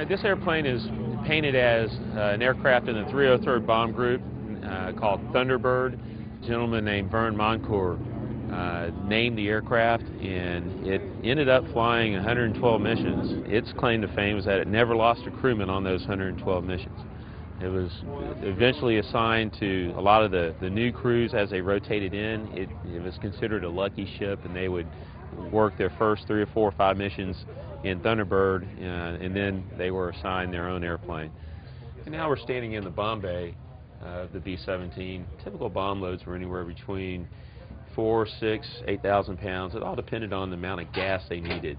This airplane is painted as an aircraft in the 303rd Bomb Group called Thunderbird. A gentleman named Vern Moncourt named the aircraft, and it ended up flying 112 missions. Its claim to fame was that it never lost a crewman on those 112 missions. It was eventually assigned to a lot of the new crews as they rotated in. It was considered a lucky ship, and they would work their first 3 or 4 or 5 missions in Thunderbird, and then they were assigned their own airplane. And now we're standing in the Bombay of the B-17. Typical bomb loads were anywhere between 4, 6, 8,000 pounds. It all depended on the amount of gas they needed.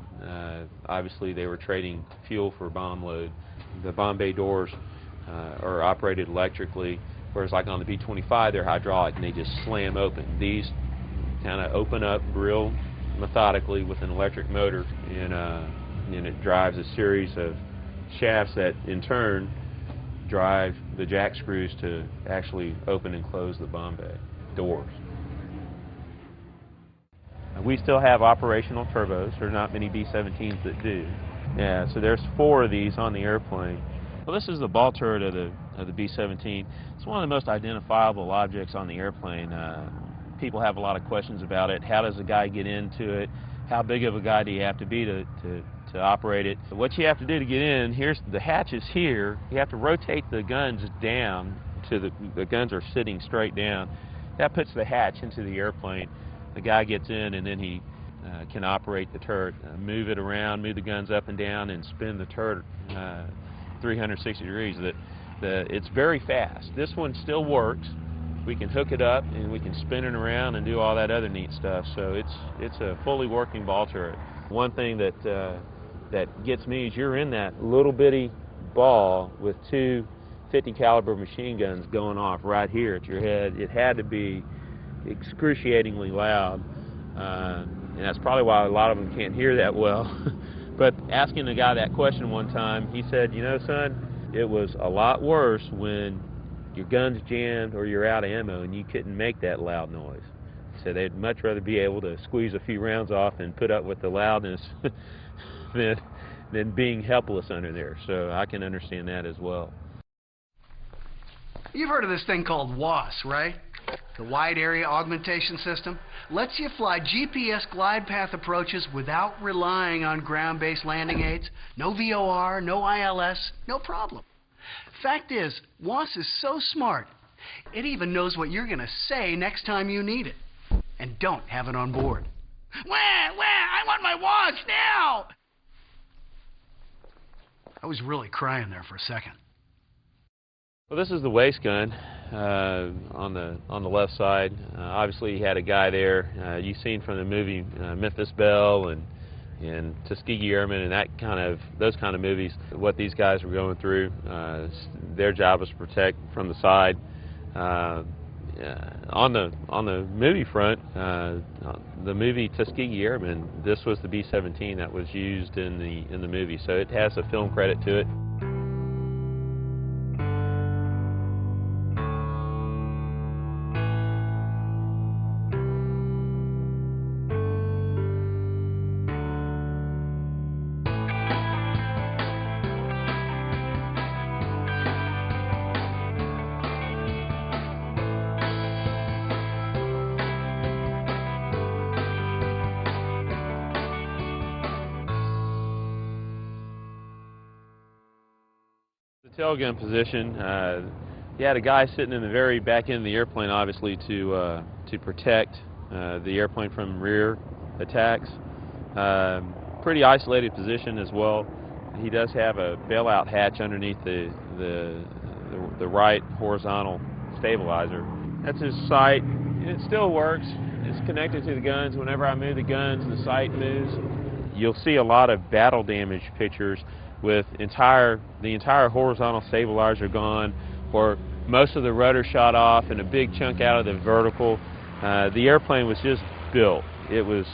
Obviously, they were trading fuel for bomb load. The Bombay doors are operated electrically, whereas like on the B-25, they're hydraulic and they just slam open. These kind of open up real methodically with an electric motor, and it drives a series of shafts that in turn drive the jack screws to actually open and close the Bombay doors. We still have operational turbos. There are not many B-17s that do. Yeah, so there's 4 of these on the airplane. Well, this is the ball turret of the B-17. It's one of the most identifiable objects on the airplane. People have a lot of questions about it. How does a guy get into it? How big of a guy do you have to be to operate it? What you have to do to get in, here's the hatch is here. You have to rotate the guns down to the guns are sitting straight down. That puts the hatch into the airplane. The guy gets in, and then he can operate the turret, move it around, move the guns up and down, and spin the turret 360 degrees. It's very fast. This one still works. We can hook it up and we can spin it around and do all that other neat stuff. So it's a fully working ball turret. One thing that gets me is you're in that little bitty ball with 2 50 caliber machine guns going off right here at your head. It had to be excruciatingly loud, and that's probably why a lot of them can't hear that well. But asking the guy that question one time, he said, "You know, son, it was a lot worse when your gun's jammed or you're out of ammo and you couldn't make that loud noise." He said they'd much rather be able to squeeze a few rounds off and put up with the loudness than being helpless under there. So I can understand that as well. You've heard of this thing called WAAS, right? The Wide Area Augmentation System lets you fly GPS glide path approaches without relying on ground-based landing aids. No VOR, no ILS, no problem. Fact is, WAAS is so smart, it even knows what you're going to say next time you need it. And don't have it on board. Wah, wah, I want my WAAS now! I was really crying there for a second. Well, this is the waist gun on the left side. Obviously, you had a guy there. You've seen from the movie Memphis Belle and Tuskegee Airmen and those kind of movies what these guys were going through. Their job was to protect from the side. On the movie front, the movie Tuskegee Airmen, this was the B-17 that was used in the movie, so it has a film credit to it. The tail gun position, you had a guy sitting in the very back end of the airplane, obviously to protect the airplane from rear attacks. Pretty isolated position as well. He does have a bailout hatch underneath the right horizontal stabilizer. That's his sight. It still works. It's connected to the guns. Whenever I move the guns, the sight moves. You'll see a lot of battle damage pictures with the entire horizontal stabilizer gone, or most of the rudder shot off and a big chunk out of the vertical. The airplane was just built. It was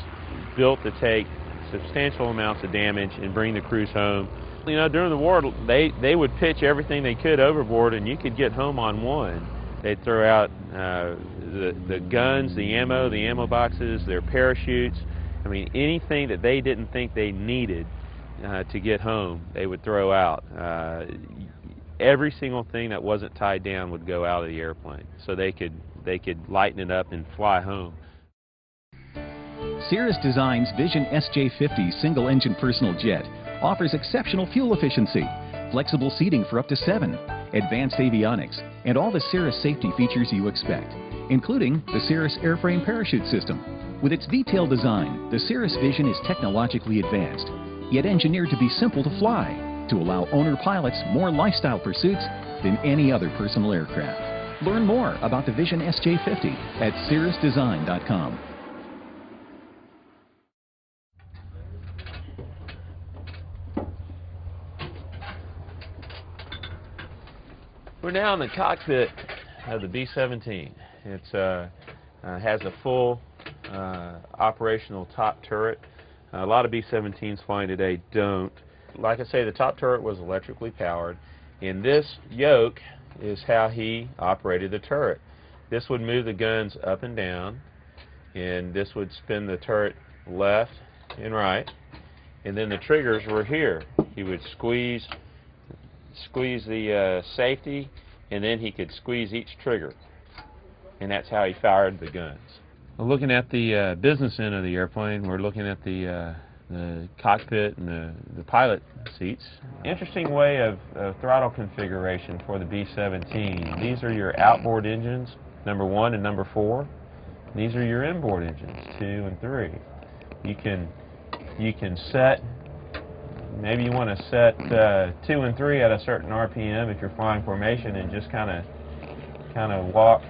built to take substantial amounts of damage and bring the crews home. You know, during the war, they would pitch everything they could overboard, and you could get home on one. They'd throw out the guns, the ammo boxes, their parachutes. I mean, anything that they didn't think they needed, to get home, they would throw out. Every single thing that wasn't tied down would go out of the airplane, so they could lighten it up and fly home. Cirrus Design's Vision SJ50 single-engine personal jet offers exceptional fuel efficiency, flexible seating for up to 7, advanced avionics, and all the Cirrus safety features you expect, including the Cirrus airframe parachute system. With its detailed design, the Cirrus Vision is technologically advanced, yet engineered to be simple to fly, to allow owner pilots more lifestyle pursuits than any other personal aircraft. Learn more about the Vision SJ50 at cirrusdesign.com. We're now in the cockpit of the B-17. It has a full operational top turret. A lot of B-17s flying today don't. Like I say, the top turret was electrically powered, and this yoke is how he operated the turret. This would move the guns up and down, and this would spin the turret left and right, and then the triggers were here. He would squeeze the safety, and then he could squeeze each trigger, and that's how he fired the guns. Well, looking at the business end of the airplane, we're looking at the cockpit and the pilot seats. Interesting way of throttle configuration for the B-17. These are your outboard engines, number 1 and number 4. These are your inboard engines, 2 and 3. You can set. Maybe you want to set 2 and 3 at a certain RPM if you're flying formation, and just kind of walk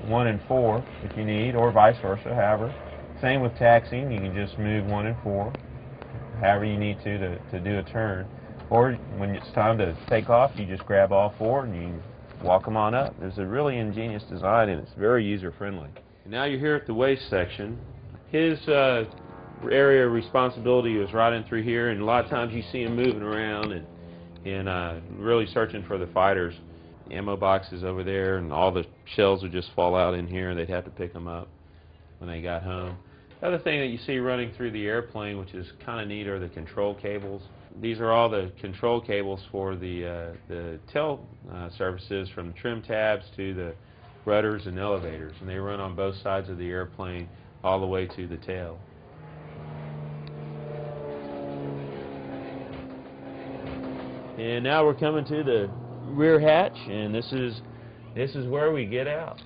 1 and 4 if you need, or vice versa. However, same with taxiing. You can just move 1 and 4, however you need to do a turn. Or when it's time to take off, you just grab all 4 and you walk them on up. There's a really ingenious design, and it's very user friendly. Now you're here at the waist section. His area of responsibility is right in through here, and a lot of times you see him moving around and really searching for the fighters. The ammo boxes over there, and all the shells would just fall out in here, and they'd have to pick them up when they got home. The other thing that you see running through the airplane, which is kind of neat, are the control cables. These are all the control cables for the tail surfaces, from trim tabs to the rudders and elevators, and they run on both sides of the airplane all the way to the tail. And now we're coming to the rear hatch, and this is where we get out.